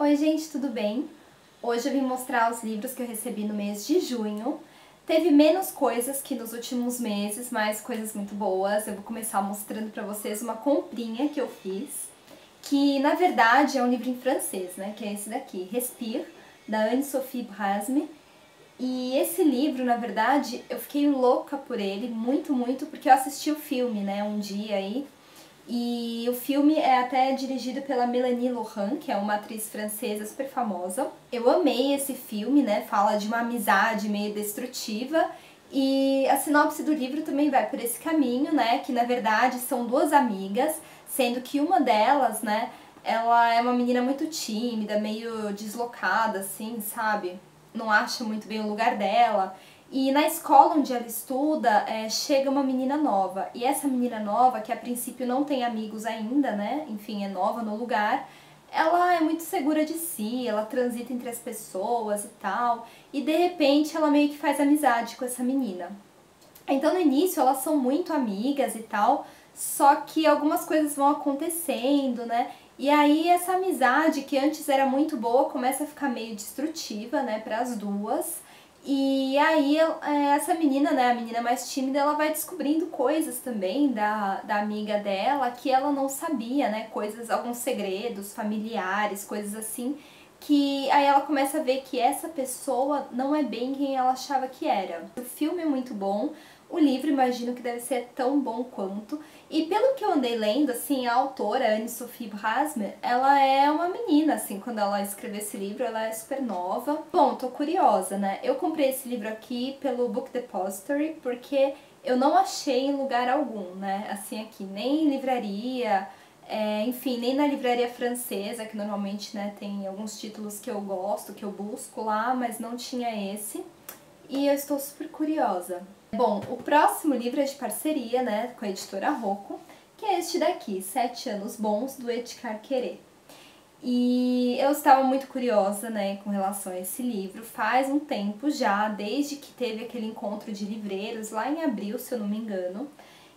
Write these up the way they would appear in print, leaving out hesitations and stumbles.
Oi gente, tudo bem? Hoje eu vim mostrar os livros que eu recebi no mês de junho. Teve menos coisas que nos últimos meses, mas coisas muito boas. Eu vou começar mostrando pra vocês uma comprinha que eu fiz, que na verdade é um livro em francês, né? Que é esse daqui, Respire, da Anne-Sophie Brasme. E esse livro, na verdade, eu fiquei louca por ele, muito, porque eu assisti o filme, né, um dia aí. E o filme é até dirigido pela Mélanie Laurent, que é uma atriz francesa super famosa. Eu amei esse filme, né? Fala de uma amizade meio destrutiva. E a sinopse do livro também vai por esse caminho, né? Que na verdade são duas amigas, sendo que uma delas, né? Ela é uma menina muito tímida, meio deslocada, assim, sabe? Não acha muito bem o lugar dela. E na escola onde ela estuda, chega uma menina nova. E essa menina nova, que a princípio não tem amigos ainda, né? Enfim, é nova no lugar. Ela é muito segura de si, ela transita entre as pessoas e tal. E de repente ela meio que faz amizade com essa menina. Então no início elas são muito amigas e tal, só que algumas coisas vão acontecendo, né? E aí essa amizade que antes era muito boa começa a ficar meio destrutiva, né, para as duas. E aí essa menina, né, a menina mais tímida, ela vai descobrindo coisas também da amiga dela que ela não sabia, né, coisas, alguns segredos familiares, coisas assim, que aí ela começa a ver que essa pessoa não é bem quem ela achava que era. O filme é muito bom, o livro imagino que deve ser tão bom quanto. E pelo que eu andei lendo, assim, a autora, Anne-Sophie Brasme, ela é uma menina, assim, quando ela escreveu esse livro, ela é super nova. Bom, tô curiosa, né? Eu comprei esse livro aqui pelo Book Depository, porque eu não achei em lugar algum, né? Assim, aqui, nem em livraria, enfim, nem na livraria francesa, que normalmente, né, tem alguns títulos que eu gosto, que eu busco lá, mas não tinha esse. E eu estou super curiosa. Bom, o próximo livro é de parceria, né, com a editora Rocco, que é este daqui, 7 Anos Bons, do Ethicar Querer. E eu estava muito curiosa, né, com relação a esse livro, faz um tempo já, desde que teve aquele encontro de livreiros, lá em abril, se eu não me engano.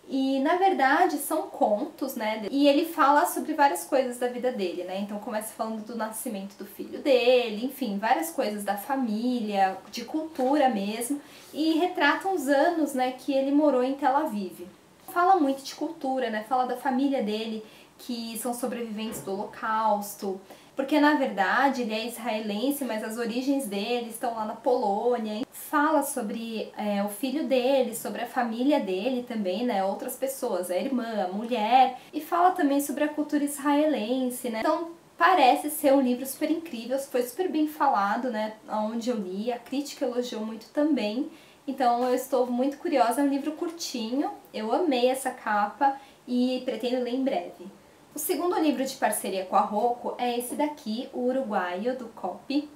E, na verdade, são contos, né, e ele fala sobre várias coisas da vida dele, né, então começa falando do nascimento do filho dele, enfim, várias coisas da família, de cultura mesmo, e retrata uns anos, né, que ele morou em Tel Aviv. Fala muito de cultura, né, fala da família dele, que são sobreviventes do Holocausto, porque na verdade ele é israelense, mas as origens dele estão lá na Polônia. Fala sobre o filho dele, sobre a família dele também, né, outras pessoas, a irmã, a mulher, e fala também sobre a cultura israelense, né. Então parece ser um livro super incrível, foi super bem falado, né, onde eu li, a crítica elogiou muito também. Então eu estou muito curiosa, é um livro curtinho, eu amei essa capa e pretendo ler em breve. O segundo livro de parceria com a Rocco é esse daqui, O Uruguaio, do Copy.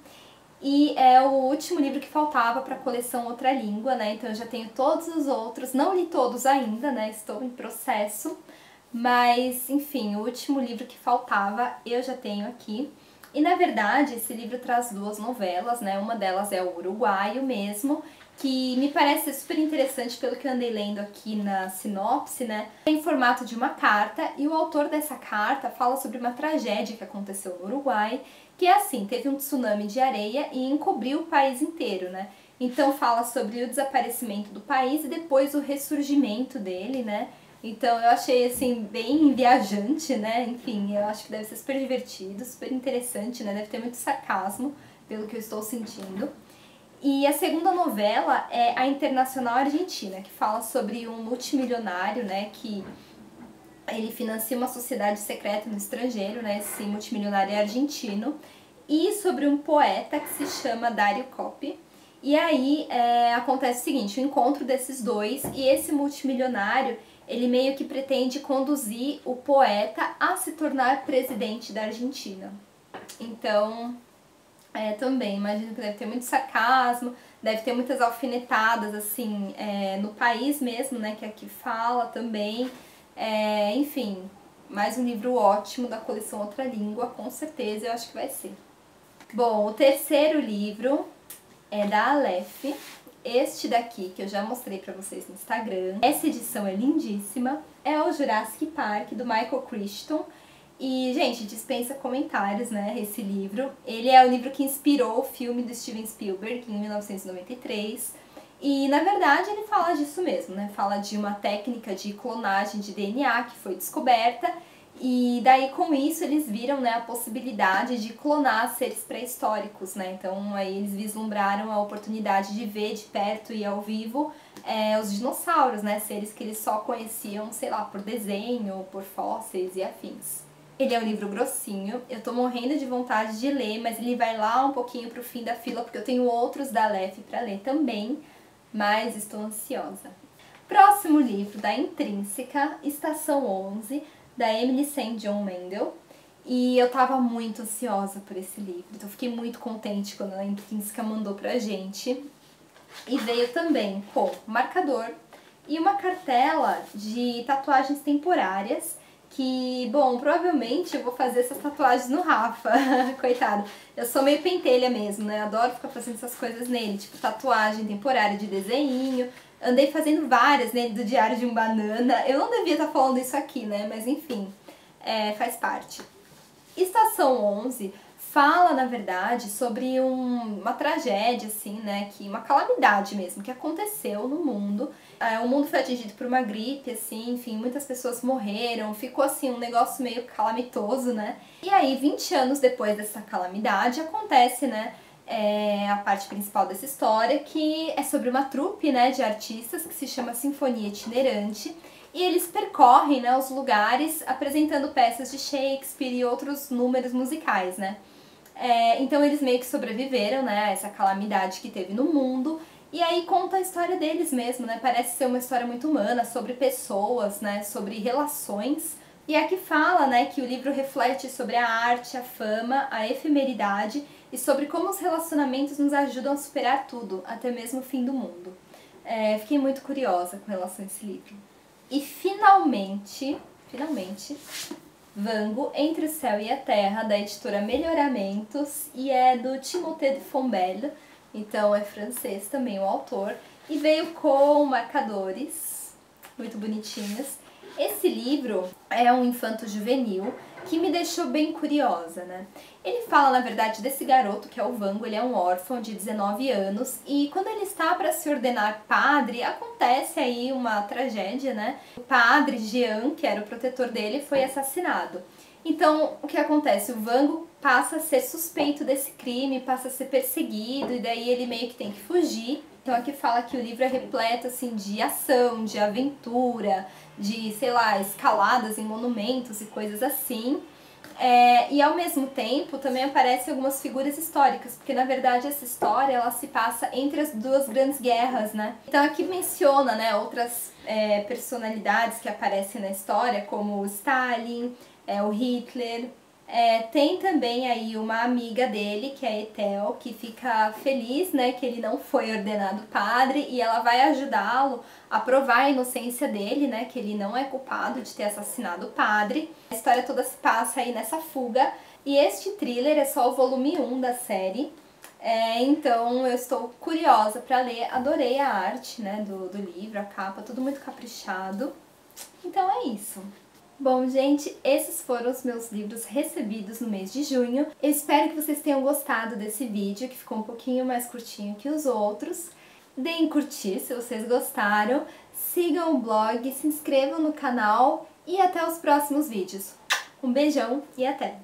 E é o último livro que faltava para a coleção Outra Língua, né? Então eu já tenho todos os outros, não li todos ainda, né? Estou em processo. Mas, enfim, o último livro que faltava eu já tenho aqui. E na verdade esse livro traz duas novelas, né? Uma delas é O Uruguaio mesmo, que me parece super interessante pelo que eu andei lendo aqui na sinopse, né? É em formato de uma carta, e o autor dessa carta fala sobre uma tragédia que aconteceu no Uruguai, que é assim, teve um tsunami de areia e encobriu o país inteiro, né? Então fala sobre o desaparecimento do país e depois o ressurgimento dele, né? Então eu achei assim bem viajante, né? Enfim, eu acho que deve ser super divertido, super interessante, né? Deve ter muito sarcasmo, pelo que eu estou sentindo. E a segunda novela é A Internacional Argentina, que fala sobre um multimilionário, né, que ele financia uma sociedade secreta no estrangeiro, né, esse multimilionário é argentino, e sobre um poeta que se chama Dario Coppi. E aí acontece o seguinte, o encontro desses dois, e esse multimilionário, ele meio que pretende conduzir o poeta a se tornar presidente da Argentina. Então também, imagino que deve ter muito sarcasmo, deve ter muitas alfinetadas, assim, no país mesmo, né, que aqui fala também. Enfim, mais um livro ótimo da coleção Outra Língua, com certeza, eu acho que vai ser. Bom, o terceiro livro é da Aleph, este daqui que eu já mostrei pra vocês no Instagram. Essa edição é lindíssima, é o Jurassic Park, do Michael Crichton. E, gente, dispensa comentários, né, esse livro. Ele é o livro que inspirou o filme do Steven Spielberg, em 1993. E, na verdade, ele fala disso mesmo, né? Fala de uma técnica de clonagem de DNA que foi descoberta. E daí, com isso, eles viram, né, a possibilidade de clonar seres pré-históricos, né? Então, aí eles vislumbraram a oportunidade de ver de perto e ao vivo os dinossauros, né? Seres que eles só conheciam, sei lá, por desenho, por fósseis e afins. Ele é um livro grossinho, eu tô morrendo de vontade de ler, mas ele vai lá um pouquinho pro fim da fila, porque eu tenho outros da Aleph pra ler também, mas estou ansiosa. Próximo livro da Intrínseca, Estação 11, da Emily St. John Mandel. E eu tava muito ansiosa por esse livro, então fiquei muito contente quando a Intrínseca mandou pra gente. E veio também com marcador e uma cartela de tatuagens temporárias que, bom, provavelmente eu vou fazer essas tatuagens no Rafa, coitado. Eu sou meio pentelha mesmo, né? Adoro ficar fazendo essas coisas nele, tipo tatuagem temporária de desenho. Andei fazendo várias nele do Diário de um Banana. Eu não devia estar falando isso aqui, né? Mas enfim, faz parte. Estação 11 fala, na verdade, sobre uma tragédia, assim, né, uma calamidade mesmo, que aconteceu no mundo. O mundo foi atingido por uma gripe, assim, enfim, muitas pessoas morreram, ficou, assim, um negócio meio calamitoso, né. E aí, 20 anos depois dessa calamidade, acontece, né, a parte principal dessa história, que é sobre uma trupe, né, de artistas que se chama Sinfonia Itinerante. E eles percorrem, né, os lugares apresentando peças de Shakespeare e outros números musicais, né. Então eles meio que sobreviveram, né, a essa calamidade que teve no mundo. E aí conta a história deles mesmo, né, parece ser uma história muito humana, sobre pessoas, né, sobre relações. E aqui fala, né, que o livro reflete sobre a arte, a fama, a efemeridade e sobre como os relacionamentos nos ajudam a superar tudo, até mesmo o fim do mundo. Fiquei muito curiosa com relação a esse livro. E finalmente, Vango, Entre o Céu e a Terra, da editora Melhoramentos, e é do Timothée de Fombelle, então é francês também o autor, e veio com marcadores muito bonitinhos. Esse livro é um infanto juvenil que me deixou bem curiosa, né? Ele fala, na verdade, desse garoto que é o Vango, ele é um órfão de 19 anos e quando ele está para se ordenar padre, acontece aí uma tragédia, né? O padre Jean, que era o protetor dele, foi assassinado. Então, o que acontece? O Vango passa a ser suspeito desse crime, passa a ser perseguido e daí ele meio que tem que fugir. Então aqui fala que o livro é repleto assim, de ação, de aventura, de, sei lá, escaladas em monumentos e coisas assim. E ao mesmo tempo também aparecem algumas figuras históricas, porque na verdade essa história ela se passa entre as duas grandes guerras, né? Então aqui menciona, né, outras personalidades que aparecem na história, como o Stalin, o Hitler. Tem também aí uma amiga dele, que é a Ethel, que fica feliz, né, que ele não foi ordenado padre e ela vai ajudá-lo a provar a inocência dele, né, que ele não é culpado de ter assassinado o padre. A história toda se passa aí nessa fuga e este thriller é só o volume 1 da série. Então eu estou curiosa para ler, adorei a arte, né, do livro, a capa, tudo muito caprichado. Então é isso. Bom, gente, esses foram os meus livros recebidos no mês de junho. Eu espero que vocês tenham gostado desse vídeo, que ficou um pouquinho mais curtinho que os outros. Deem curtir se vocês gostaram, sigam o blog, se inscrevam no canal e até os próximos vídeos. Um beijão e até!